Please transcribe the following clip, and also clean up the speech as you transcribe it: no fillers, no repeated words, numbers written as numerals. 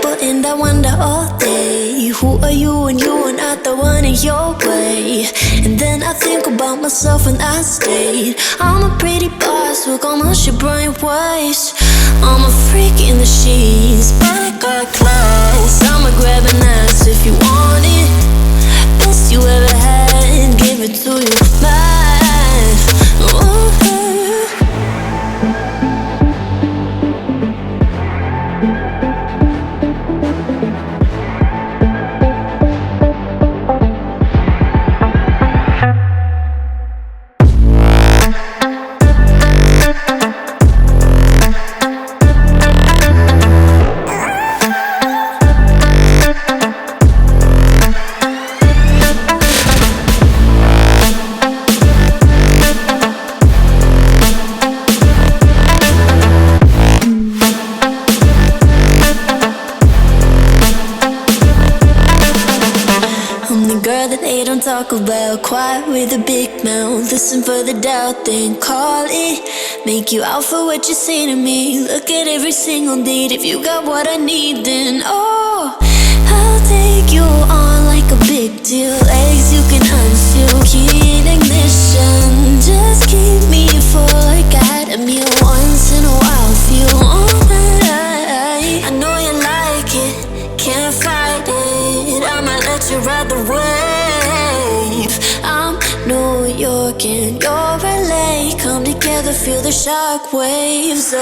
people and I wonder all day, who are you when you are not the one in your way? And then I think about myself and I state, I'm a pretty boss with almost your brain waves. I'm a freak in the sheets, but I got class. I'ma grab an ass if you want it. Best you ever had, give it to you bad. Ooh. Talk about quiet with a big mouth. Listen for the doubt, then call it. Make you out for what you say to me. Look at every single date. If you got what I need, then oh, I'll take you on like a big deal. Legs you can unseal, key in ignition. Just keep me full like I had a meal once in a while. Feel all that I know you like it, can't fight it. I'ma let you ride the wave. I'm New York and you're LA. Come together, feel the shock waves.